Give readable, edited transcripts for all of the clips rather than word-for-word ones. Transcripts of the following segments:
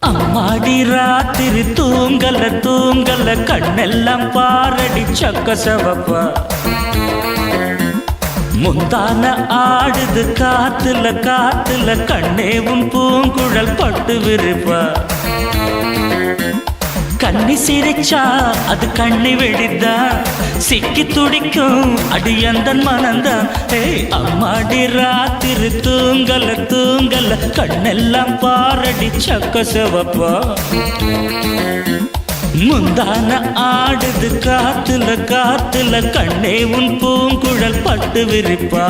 அம்மாடி ராத்திரி தூங்கல தூங்கல கண்ணெல்லாம் பாரடி சக்க சவப்பா முந்தான ஆடுது காத்துல காத்துல கண்ணேவும் பூங்குழல் பட்டு விரிப்பா கண்ணி சிரிச்சா அது கண்ணி வெடிதான் சிக்கி துடிக்கும் அடியந்தன் மனந்தான் அம்மாடி ராத்திரி தூங்கல தூங்கல கண்ணெல்லாம் பாரடி சக்க சிவப்பா முந்தான ஆடுது காத்துல காத்துல கண்ணே உன் பூங்குழல் பட்டு விரிப்பா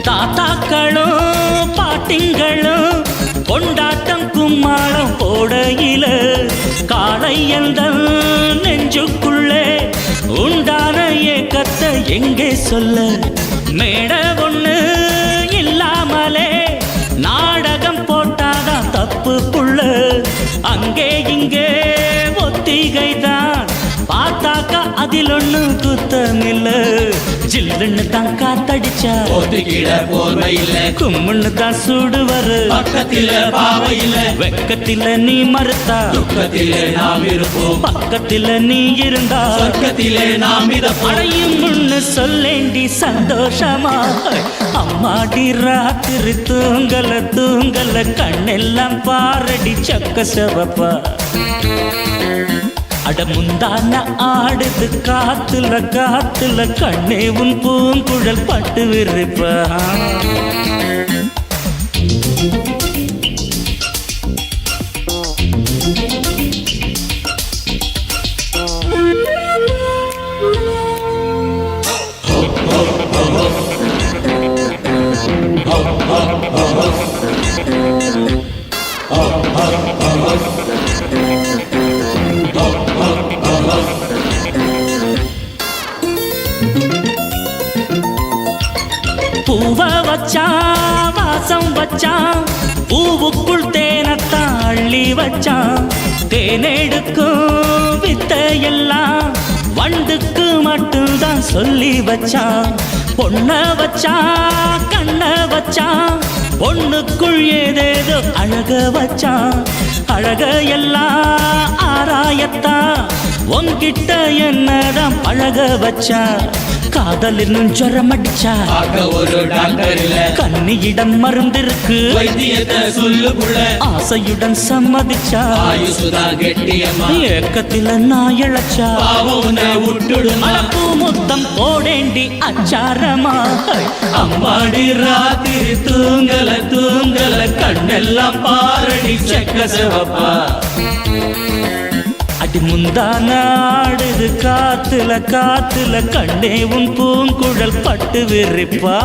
தாத்தாக்களும் பாட்டிங்களும் கொண்டாட்டம் கும்மாளம் போடையில காளை எந்த நெஞ்சுக்குள்ளே உண்டான ஏக்கத்தை எங்கே சொல்ல மேட ஒண்ணு இல்லாமலே நாடகம் போட்டாதான் தப்பு புள்ள அங்கே இங்கே ஒத்திகைதான் பார்த்தாக்கா அதில் ஒண்ணு குத்தமில்ல ஜில்லுன்னு தான் காத்தடிச்சா கும்முன்னு தான் சூடு வரு பக்கத்தில பாவையில வெக்கத்தில நீ மறுத்தா துக்கத்திலே நாம் இருப்போம் பக்கத்தில நீ இருந்தா சொர்க்கத்திலே நாம் அடையும் முன்னு சொல்லேண்டி சந்தோஷமா அம்மாடி ராத்திரி தூங்கல தூங்கல கண்ணெல்லாம் பாரடி சக்க சிவப்பா அட முந்தான ஆடுது காத்துல காத்துல கண்ணே உன் பூங்குழல் பட்டு விரிப்பா பூவ வச்சான் வாசம் வச்சான் பூவுக்குள் தேனத்தான் அள்ளி வச்சான் தேனெடுக்கும் வித்தையெல்லாம் வண்டுக்கு மட்டும்தான் சொல்லி வச்சான் பொண்ண வச்சான் கண்ண வச்சான் பொண்ணுக்குள் ஏதேதோ அழக வச்சான் அழக எல்லாம் ஆராயத்தான் உன்கிட்ட என்னதான் பழக வச்சா காதலின் ஜரம் அடிச்சா ஒரு டாக்டர் இல்ல கண்ணியிடம் மருந்திருக்கு வைத்தியத்தை சொல்லு புள்ள ஆசையுடன் சம்மதிச்சா ஆயுசுதா கெட்டியம்மா ஏக்கத்தில நான் இழைச்சா பாவம் விட்டுடுமா பூ முத்தம் போடேண்டி அச்சாரமா அம்மாடி ராத்திரி தூங்கல தூங்கல கண்ணெல்லாம் பாரடி செக்க சிவப்பா அடி முந்தான ஆடுது காத்துல காத்துல கண்ணே உன் பூங்குழல் பட்டு விரிப்பா